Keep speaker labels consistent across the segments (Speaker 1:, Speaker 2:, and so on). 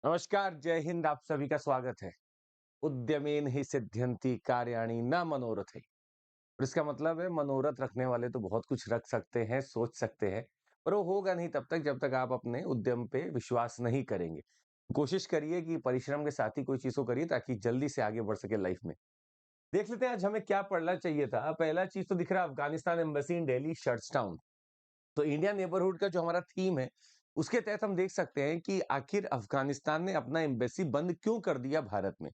Speaker 1: नमस्कार, जय हिंद। आप सभी का स्वागत है। उद्यमेन हि सिद्ध्यन्ति कार्याणि न मनोरथैः। और इसका मतलब है मनोरथ रखने वाले तो बहुत कुछ रख सकते हैं, सोच सकते हैं, पर वो होगा नहीं तब तक जब तक आप अपने उद्यम पे विश्वास नहीं करेंगे। कोशिश करिए कि परिश्रम के साथ ही कोई चीज़ को करिए ताकि जल्दी से आगे बढ़ सके लाइफ में। देख लेते हैं आज हमें क्या पढ़ना चाहिए था। पहला चीज़ तो दिख रहा है Afghanistan embassy in Delhi shuts down. तो इंडिया नेबरहुड का जो हमारा थीम है, उसके तहत हम देख सकते हैं कि आखिर अफ़गानिस्तान ने अपना एम्बेसी बंद क्यों कर दिया भारत में?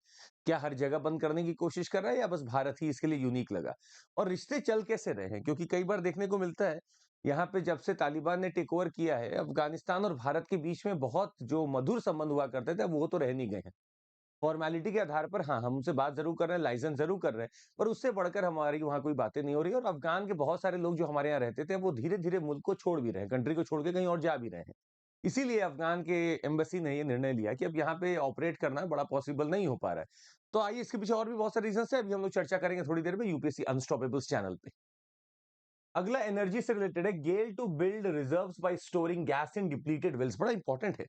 Speaker 1: क्या हर जगह बंद करने की कोशिश कर रहा है या बस भारत ही इसके लिए यूनिक लगा? और रिश्ते चल कैसे रहे हैं? क्योंकि कई बार देखने को मिलता है, यहाँ पे जब से तालिबान ने टेक ओवर किया है, अफ़गानिस्तान और भारत के बीच में बहुत जो मधुर संबंध हुआ करते थे, वो तो रह नहीं गए हैं। फॉर्मेलिटी के आधार पर हाँ, हम उनसे बात ज़रूर कर रहे हैं, लाइसेंस ज़रूर कर रहे हैं, पर उससे बढ़कर हमारी वहाँ कोई बातें नहीं हो रही है और अफ़गान के बहुत सारे लोग जो हमारे यहाँ रहते थे, वो धीरे-धीरे मुल्क को छोड़ भी रहे हैं, कंट्री को छोड़ के कहीं और जा भी रहे हैं। इसीलिए अफ़गान के एम्बेसी ने ये निर्णय लिया कि अब यहाँ पे ऑपरेट करना बड़ा पॉसिबल नहीं हो पा रहा है। तो आइए इसके पीछे और भी बहुत सारे रीज़न्स हैं, अभी हम लोग चर्चा करेंगे थोड़ी देर में यूपीएससी अनस्टॉपेबल्स चैनल पे। अगला एनर्जी से रिलेटेड है, GAIL to build reserves by storing gas in depleted wells, बड़ा इंपॉर्टेंट है।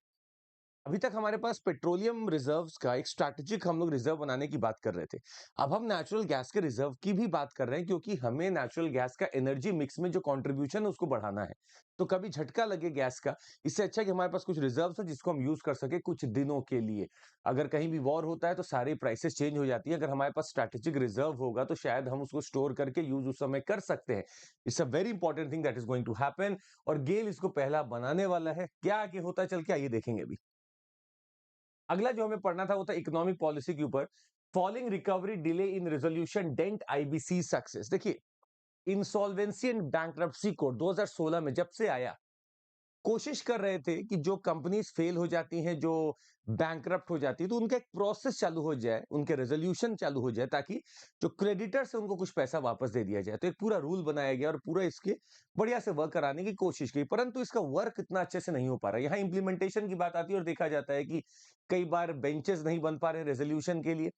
Speaker 1: अभी तक हमारे पास पेट्रोलियम रिजर्व्स का एक स्ट्रैटेजिक हम लोग रिजर्व बनाने की बात कर रहे थे। अब हम नेचुरल गैस के रिजर्व की भी बात कर रहे हैं क्योंकि हमें नेचुरल गैस का एनर्जी मिक्स में जो कंट्रीब्यूशन है उसको बढ़ाना है। तो कभी झटका लगे गैस का, इससे अच्छा है कि हमारे पास कुछ रिजर्व्स है जिसको हम यूज कर सके कुछ दिनों के लिए। अगर कहीं भी वॉर होता है तो सारी प्राइसेस चेंज हो जाती है। अगर हमारे पास स्ट्रैटेजिक रिजर्व होगा तो शायद हम उसको स्टोर करके यूज उस समय कर सकते हैं। It's a very important thing that is going to happen. और गेल इसको पहला बनाने वाला है। क्या आगे होता है चल के आइए देखेंगे अभी। अगला जो हमें पढ़ना था वो था इकोनॉमिक पॉलिसी के ऊपर। Falling recovery delay in resolution dent IBC success. देखिए, इंसॉल्वेंसी एंड बैंक्रप्सी कोड 2016 में जब से आया, कोशिश कर रहे थे कि जो कंपनीज फेल हो जाती हैं, जो बैंकरप्ट हो जाती है, तो उनका एक प्रोसेस चालू हो जाए, उनके रेजोल्यूशन चालू हो जाए ताकि जो क्रेडिटर्स है उनको कुछ पैसा वापस दे दिया जाए। तो एक पूरा रूल बनाया गया और पूरा इसके बढ़िया से वर्क कराने की कोशिश की, परंतु इसका वर्क इतना अच्छे से नहीं हो पा रहा है। यहाँ इंप्लीमेंटेशन की बात आती है और देखा जाता है कि कई बार बेंचेस नहीं बन पा रहे रेजोल्यूशन के लिए,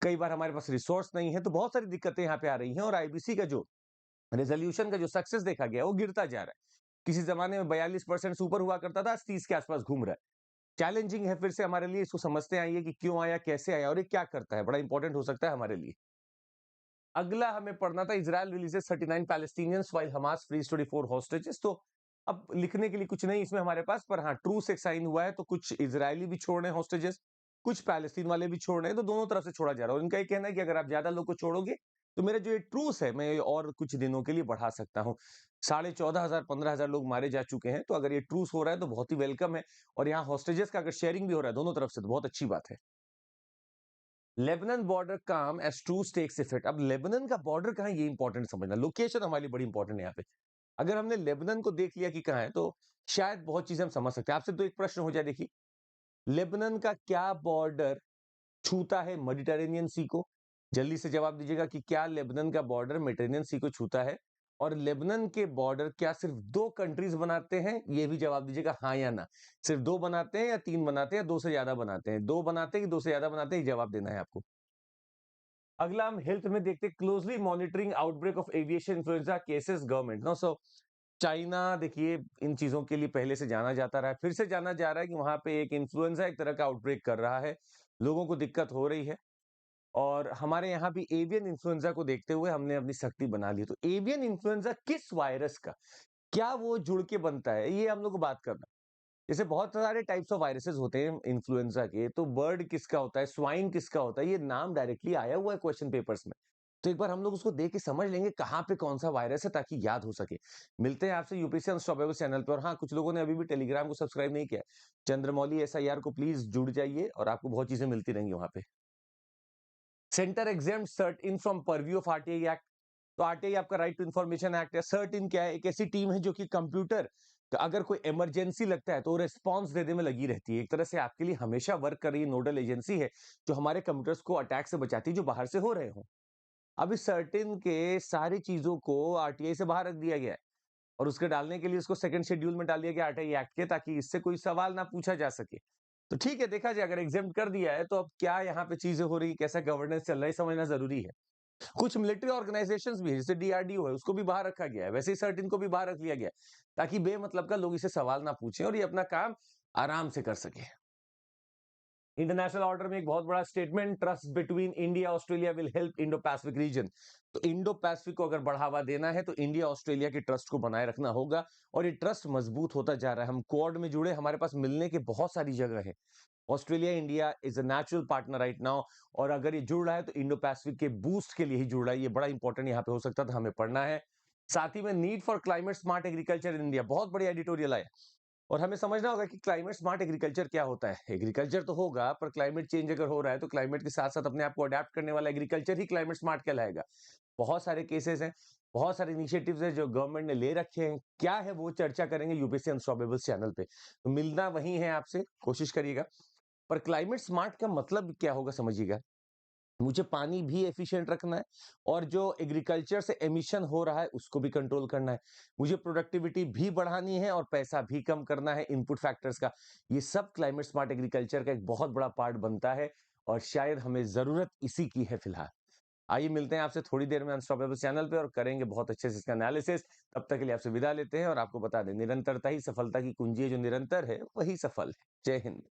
Speaker 1: कई बार हमारे पास रिसोर्स नहीं है, तो बहुत सारी दिक्कतें यहाँ पे आ रही हैं और आईबीसी का जो रेजोल्यूशन का जो सक्सेस देखा गया वो गिरता जा रहा है। किसी जमाने में 42% से ऊपर हुआ करता था, आज 30 के आसपास घूम रहा है। चैलेंजिंग है फिर से हमारे लिए, इसको समझते आइए कि क्यों आया, कैसे आया और ये क्या करता है, बड़ा इंपॉर्टेंट हो सकता है हमारे लिए। अगला हमें पढ़ना था, Israel releases 39 Palestinians while Hamas frees 24 hostages. तो अब लिखने के लिए कुछ नहीं इसमें हमारे पास, पर हाँ ट्रूस एक साइन हुआ है, तो कुछ इजरायली भी छोड़ रहे हैं हॉस्टेजेस, कुछ पैलेस्तीन वाले भी छोड़ रहे हैं, तो दोनों तरफ से छोड़ा जा रहा है। और इनका ये कहना है कि अगर आप ज्यादा लोग को छोड़ोगे तो मेरा जो ये ट्रूस है मैं और कुछ दिनों के लिए बढ़ा सकता हूँ। 14,500 15,000 लोग मारे जा चुके हैं, तो अगर ये ट्रूस हो रहा है तो बहुत ही वेलकम है। और यहाँ हॉस्टेजेस का अगर शेयरिंग भी हो रहा है दोनों तरफ से तो बहुत अच्छी बात है। लेबनान बॉर्डर काम एज टू स्टेक्स इफेक्ट। अब लेबनान का बॉर्डर कहाँ है ये इंपॉर्टेंट समझना, लोकेशन हमारे लिए बड़ी इंपॉर्टेंट है यहाँ पे। अगर हमने लेबनान को देख लिया कि कहाँ है तो शायद बहुत चीजें हम समझ सकते हैं। आपसे तो एक प्रश्न हो जाए, देखिए, लेबनान का क्या बॉर्डर छूता है मेडिटेरेनियन सी को? जल्दी से जवाब दीजिएगा कि क्या लेबनान का बॉर्डर मेडिटेरेनियन सी को छूता है? और लेबनान के बॉर्डर क्या सिर्फ दो कंट्रीज बनाते हैं? ये भी जवाब दीजिएगा हाँ या ना। सिर्फ दो बनाते हैं या तीन बनाते हैं या दो से ज्यादा बनाते हैं? दो बनाते हैं कि दो से ज्यादा बनाते हैं, ये जवाब देना है आपको। अगला हम हेल्थ में देखते हैं, closely monitoring outbreak of aviation influenza cases government no. So China, देखिए, इन चीजों के लिए पहले से जाना जाता रहा है, फिर से जाना जा रहा है कि वहां पे एक इन्फ्लुएंजा एक तरह का आउटब्रेक कर रहा है, लोगों को दिक्कत हो रही है। और हमारे यहाँ भी एवियन इन्फ्लुएंजा को देखते हुए हमने अपनी सख्ती बना ली। तो एवियन इन्फ्लुएंजा किस वायरस का, क्या वो जुड़ के बनता है, ये हम लोग को बात करना है। जैसे बहुत सारे टाइप्स ऑफ वायरसेस होते हैं इन्फ्लुएंजा के, तो बर्ड किसका होता है, स्वाइन किसका होता है, ये नाम डायरेक्टली आया हुआ है क्वेश्चन पेपर्स में। तो एक बार हम लोग उसको देख के समझ लेंगे कहाँ पे कौन सा वायरस है ताकि याद हो सके। मिलते हैं आपसे यूपीएससी अनस्टॉपेबल चैनल पे। और हाँ, कुछ लोगों ने अभी भी टेलीग्राम को सब्सक्राइब नहीं किया, चंद्रमौली एसआईआर को प्लीज जुड़ जाइए और आपको बहुत चीजें मिलती रहेंगी वहां पे। Centre exempts CERT In from purview of RTI act. तो आरटीआई आपका राइट टू इन्फॉर्मेशन एक्ट है। सर्ट इन क्या है? एक ऐसी टीम है जो कि कंप्यूटर का अगर कोई इमरजेंसी लगता है तो रिस्पॉन्स देने में लगी रहती है। एक तरह से आपके लिए हमेशा वर्क कर रही नोडल एजेंसी है जो हमारे कंप्यूटर्स को अटैक से बचाती है जो बाहर से हो रहे हो। अब इस सर्टिन के सारी चीजों को आरटीआई से बाहर रख दिया गया है और उसके डालने के लिए उसको सेकंड शेड्यूल में डाल दिया गया आरटीआई एक्ट के, ताकि इससे कोई सवाल ना पूछा जा सके। तो ठीक है, देखा जाए अगर एग्जाम कर दिया है तो अब क्या यहाँ पे चीजें हो रही, कैसा गवर्नेंस चल रहा है समझना जरूरी है। कुछ मिलिट्री ऑर्गेनाइजेशंस भी है, जैसे डीआरडीओ है, उसको भी बाहर रखा गया है, वैसे ही सर्टिन को भी बाहर रख लिया गया है, ताकि बेमतलब का लोग इसे सवाल ना पूछें और ये अपना काम आराम से कर सके। इंटरनेशनल ऑर्डर में एक बहुत बड़ा statement, trust between India Australia will help Indo Pacific region. तो इंडो पैसिफिक को अगर बढ़ावा देना है तो इंडिया ऑस्ट्रेलिया के ट्रस्ट को बनाए रखना होगा, और ये ट्रस्ट मजबूत होता जा रहा है। हम क्वाड में जुड़े, हमारे पास मिलने के बहुत सारी जगह है। Australia India is a natural partner right now, और अगर ये जुड़ रहा है तो इंडो पैसिफिक के बूस्ट के लिए ही जुड़ रहा है। ये बड़ा इंपॉर्टेंट यहाँ पे हो सकता था, हमें पढ़ना है। साथ ही में need for climate smart agriculture in India, बहुत बड़ी एडिटोरियल आया। और हमें समझना होगा कि क्लाइमेट स्मार्ट एग्रीकल्चर क्या होता है। एग्रीकल्चर तो होगा, पर क्लाइमेट चेंज अगर हो रहा है तो क्लाइमेट के साथ साथ अपने आप को अडेप्ट करने वाला एग्रीकल्चर ही क्लाइमेट स्मार्ट कहलाएगा। बहुत सारे केसेस हैं, बहुत सारे इनिशिएटिव्स हैं जो गवर्नमेंट ने ले रखे हैं। क्या है वो चर्चा करेंगे यूपीएससी अनस्टॉपेबल्स चैनल पे, तो मिलना वही है आपसे, कोशिश करिएगा। पर क्लाइमेट स्मार्ट का मतलब क्या होगा समझिएगा। मुझे पानी भी एफिशिएंट रखना है, और जो एग्रीकल्चर से एमिशन हो रहा है उसको भी कंट्रोल करना है। मुझे प्रोडक्टिविटी भी बढ़ानी है और पैसा भी कम करना है इनपुट फैक्टर्स का। ये सब क्लाइमेट स्मार्ट एग्रीकल्चर का एक बहुत बड़ा पार्ट बनता है, और शायद हमें जरूरत इसी की है फिलहाल। आइए मिलते हैं आपसे थोड़ी देर में अनस्टॉपेबल चैनल पे, और करेंगे बहुत अच्छे से इसका एनालिसिस। तब तक के लिए आपसे विदा लेते हैं, और आपको बता दें निरंतरता ही सफलता की कुंजी है, जो निरंतर है वही सफल है। जय हिंद।